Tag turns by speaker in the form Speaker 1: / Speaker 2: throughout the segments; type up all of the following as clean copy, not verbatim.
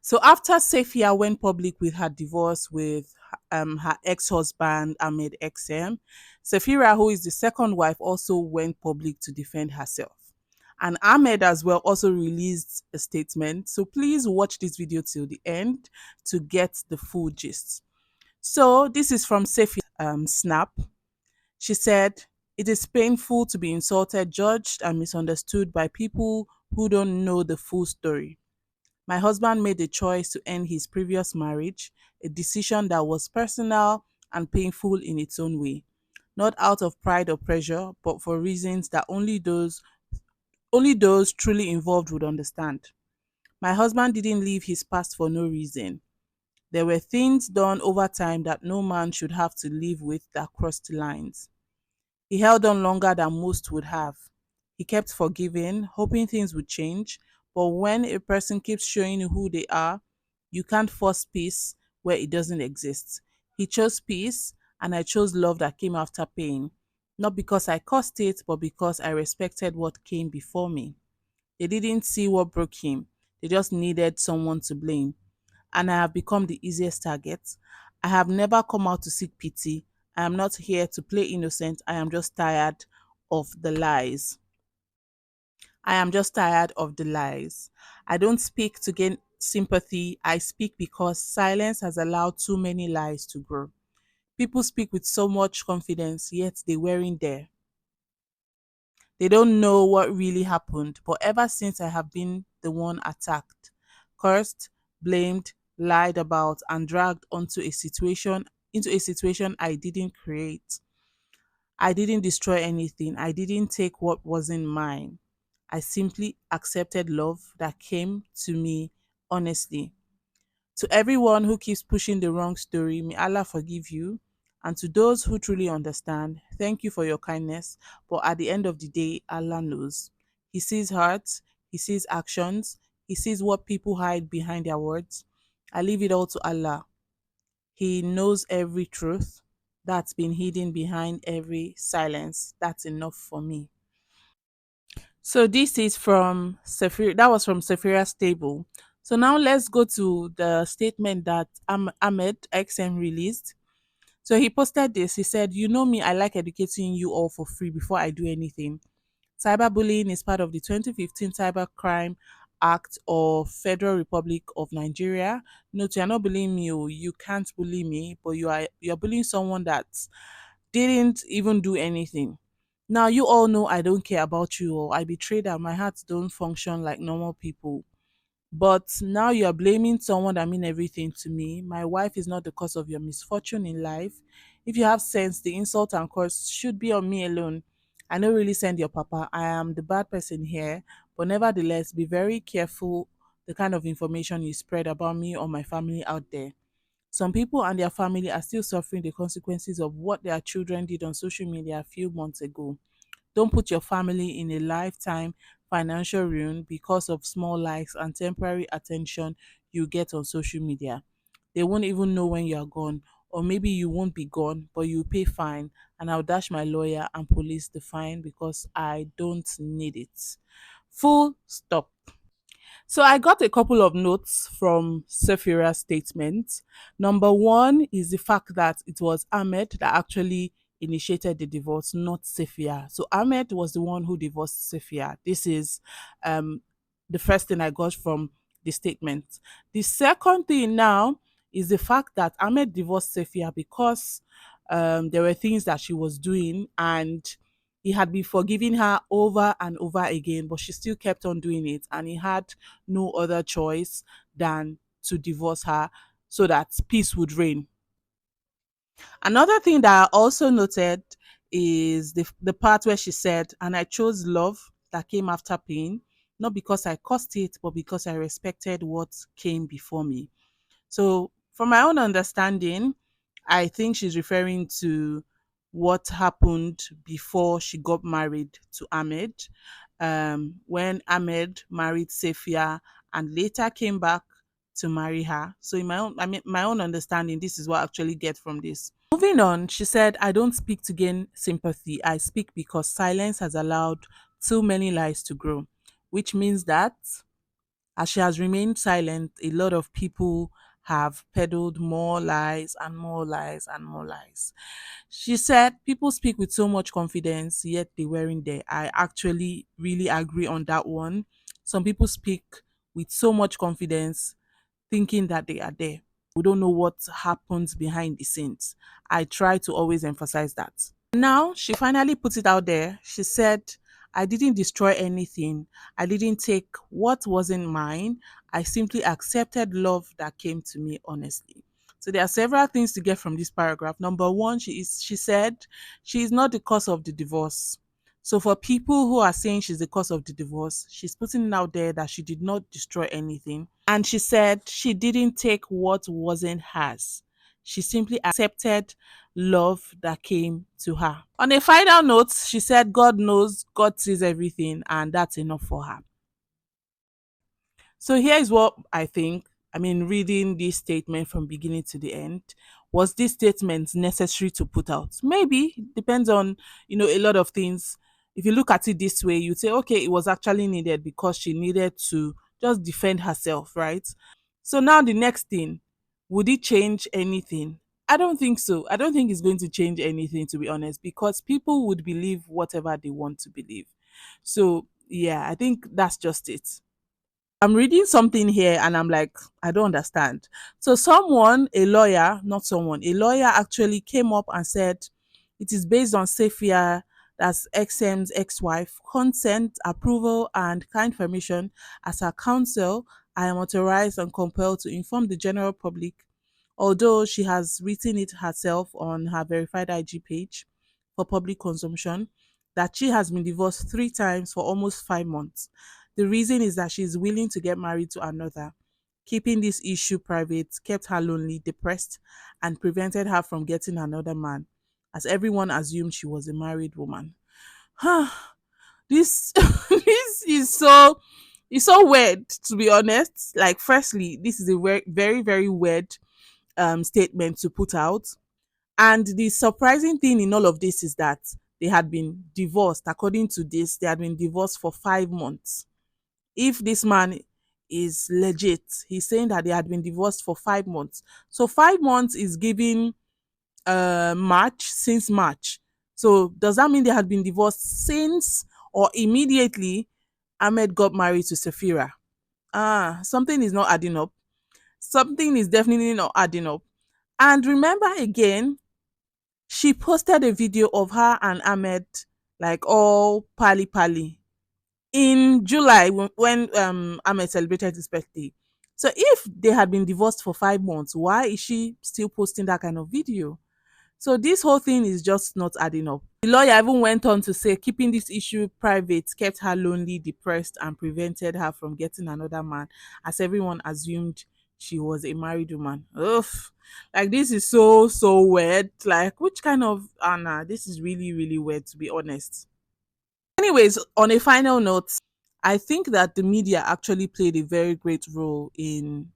Speaker 1: So after Safia went public with her divorce with her ex-husband Ahmed XM, Safira, who is the second wife, also went public to defend herself. And Ahmed as well also released a statement. So please watch this video till the end to get the full gist. So this is from Safia's snap. She said, "It is painful to be insulted, judged, and misunderstood by people who don't know the full story. My husband made a choice to end his previous marriage, a decision that was personal and painful in its own way, not out of pride or pressure, but for reasons that only those truly involved would understand. My husband didn't leave his past for no reason. There were things done over time that no man should have to live with that crossed lines. He held on longer than most would have. He kept forgiving, hoping things would change. But when a person keeps showing you who they are, you can't force peace where it doesn't exist. He chose peace, and I chose love that came after pain. Not because I caused it, but because I respected what came before me. They didn't see what broke him, they just needed someone to blame. And I have become the easiest target. I have never come out to seek pity. I am not here to play innocent. I am just tired of the lies. I am just tired of the lies. I don't speak to gain sympathy. I speak because silence has allowed too many lies to grow. People speak with so much confidence, yet they weren't there. They don't know what really happened, but ever since I have been the one attacked, cursed, blamed, lied about, and dragged onto a situation into a situation I didn't create. I didn't destroy anything. I didn't take what wasn't mine. I simply accepted love that came to me honestly. To everyone who keeps pushing the wrong story, may Allah forgive you. And to those who truly understand, thank you for your kindness. But at the end of the day, Allah knows. He sees hearts, He sees actions, He sees what people hide behind their words. I leave it all to Allah. He knows every truth that's been hidden behind every silence. That's enough for me. So this is from Sephira. That was from Sephira's table. So now let's go to the statement that Ahmed XM released. So he posted this. He said, "You know me, I like educating you all for free before I do anything. Cyberbullying is part of the 2015 Cybercrime Act of Federal Republic of Nigeria. No, you're not bullying me. Oh, you can't bully me, but you're bullying someone that didn't even do anything. Now you all know I don't care about you or I betrayed that my heart don't function like normal people. But now you are blaming someone that mean everything to me. My wife is not the cause of your misfortune in life. If you have sense, the insult and curse should be on me alone. I don't really send your papa. I am the bad person here. But nevertheless, be very careful the kind of information you spread about me or my family out there. Some people and their family are still suffering the consequences of what their children did on social media a few months ago. Don't put your family in a lifetime financial ruin because of small likes and temporary attention you get on social media. They won't even know when you are gone, or maybe you won't be gone, but you pay fine, and I'll dash my lawyer and police the fine because I don't need it. Full stop. So I got a couple of notes from Sephira's statement. Number one is the fact that it was Ahmed that actually initiated the divorce, not Safia. So Ahmed was the one who divorced Safia. This is um, the first thing I got from the statement. The second thing now is the fact that Ahmed divorced Safia because there were things that she was doing and he had been forgiving her over and over again, but she still kept on doing it, and he had no other choice than to divorce her so that peace would reign. Another thing that I also noted is the part where she said, "And I chose love that came after pain, not because I caused it, but because I respected what came before me." So, from my own understanding, I think she's referring to what happened before she got married to Ahmed. When Ahmed married Safia and later came back to marry her. So, in my own understanding, this is what I actually get from this. Moving on, she said, "I don't speak to gain sympathy. I speak because silence has allowed too many lies to grow," which means that As she has remained silent, a lot of people have peddled more lies and more lies and more lies. She said people speak with so much confidence, yet they weren't there. I actually really agree on that one. Some people speak with so much confidence, thinking that they are there. We don't know what happens behind the scenes. I try to always emphasize that. Now she finally put it out there. She said, I didn't destroy anything. I didn't take what wasn't mine. I simply accepted love that came to me honestly. So there are several things to get from this paragraph. Number one, she said she is not the cause of the divorce. So for people who are saying she's the cause of the divorce, she's putting it out there that she did not destroy anything. And she said she didn't take what wasn't hers. She simply accepted love that came to her. On a final note, she said, God knows, God sees everything, and that's enough for her. So here is what I think. I mean, reading this statement from beginning to the end, was this statement necessary to put out? Maybe. Depends on, a lot of things. If you look at it this way, you'd say, okay, it was actually needed because she needed to just defend herself, right? So now the next thing, would it change anything? I don't think so. I don't think it's going to change anything, to be honest, because people would believe whatever they want to believe. So yeah, I think that's just it. I'm reading something here and I'm like, I don't understand. So a lawyer actually came up and said it is based on Safia, that's XM's ex-wife, consent, approval, and kind permission. As her counsel, I am authorized and compelled to inform the general public, although she has written it herself on her verified IG page for public consumption, that she has been divorced 3 times for almost 5 months. The reason is that she is willing to get married to another. Keeping this issue private kept her lonely, depressed, and prevented her from getting another man, as everyone assumed she was a married woman. This this is so, it's so weird, to be honest. Like, firstly, this is a very very weird statement to put out. And the surprising thing in all of this is that they had been divorced. According to this, they had been divorced for 5 months. If this man is legit, he's saying that they had been divorced for 5 months. So 5 months is giving March, since March. So does that mean they had been divorced since, or immediately Ahmed got married to Sephira? Something is not adding up. Something is definitely not adding up. And remember again, she posted a video of her and Ahmed like all pally pally in July when Ahmed celebrated his birthday. So if they had been divorced for 5 months, why is she still posting that kind of video? So this whole thing is just not adding up. The lawyer even went on to say keeping this issue private kept her lonely, depressed, and prevented her from getting another man, as everyone assumed she was a married woman. Ugh. Like, this is so weird. Like, which kind of Anna? This is really, really weird, to be honest. Anyways, on a final note, I think that the media actually played a very great role in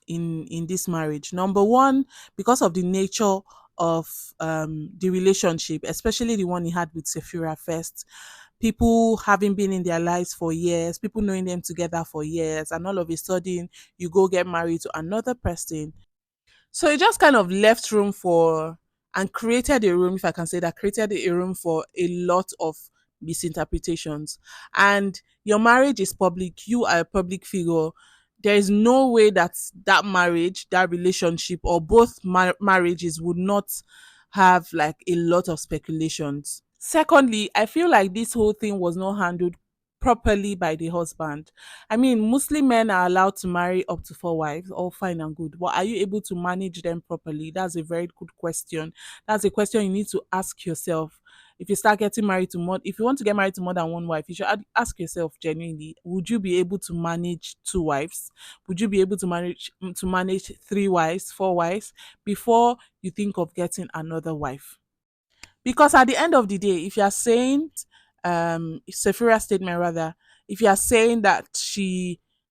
Speaker 1: this marriage. Number one, because of the nature of the relationship, especially the one he had with Sephira first. People having been in their lives for years, people knowing them together for years, and all of a sudden you go get married to another person. So it just kind of left room for, and created a room, if I can say that, created a room for a lot of misinterpretations. And your marriage is public, you are a public figure. There is no way that that marriage, that relationship, or both marriages would not have like a lot of speculations. Secondly, I feel like this whole thing was not handled properly by the husband. I mean, Muslim men are allowed to marry up to 4 wives, all fine and good. But are you able to manage them properly? That's a very good question. That's a question you need to ask yourself. If you start getting married to more, if you want to get married to more than one wife, you should ask yourself genuinely: would you be able to manage 2 wives? Would you be able to manage 3 wives, 4 wives before you think of getting another wife? Because at the end of the day, if you are saying, Sephira's statement rather, if you are saying that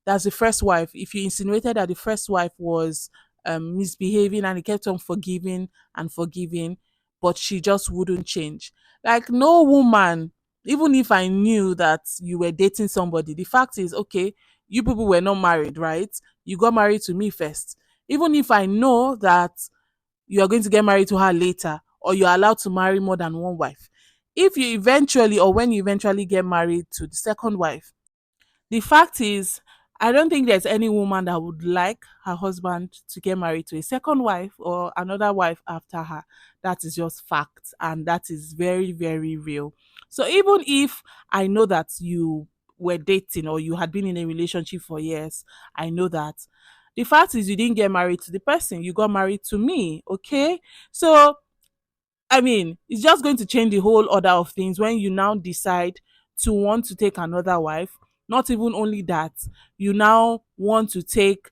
Speaker 1: that's the first wife, if you insinuated that the first wife was misbehaving and he kept on forgiving and forgiving, but she just wouldn't change. Like, no woman, even if I knew that you were dating somebody, the fact is, okay, you people were not married, right? You got married to me first. Even if I know that you are going to get married to her later, or you're allowed to marry more than one wife, if you eventually, or when you eventually get married to the second wife, the fact is, I don't think there's any woman that would like her husband to get married to a second wife or another wife after her. That is just fact, and that is very, very real. So even if I know that you were dating or you had been in a relationship for years, I know that. The fact is, you didn't get married to the person, you got married to me, okay? So I mean, it's just going to change the whole order of things when you now decide to want to take another wife. Not even only that, you now want to take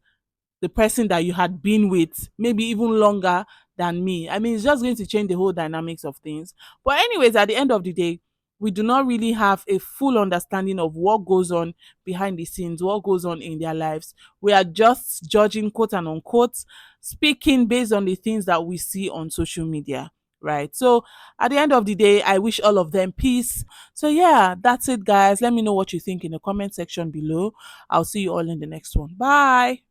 Speaker 1: the person that you had been with, maybe even longer than me. I mean, it's just going to change the whole dynamics of things. But, anyways, at the end of the day, we do not really have a full understanding of what goes on behind the scenes, what goes on in their lives. We are just judging, quote and unquote, speaking based on the things that we see on social media. Right. So at the end of the day, I wish all of them peace. So, yeah, that's it, guys. Let me know what you think in the comment section below. I'll see you all in the next one. Bye.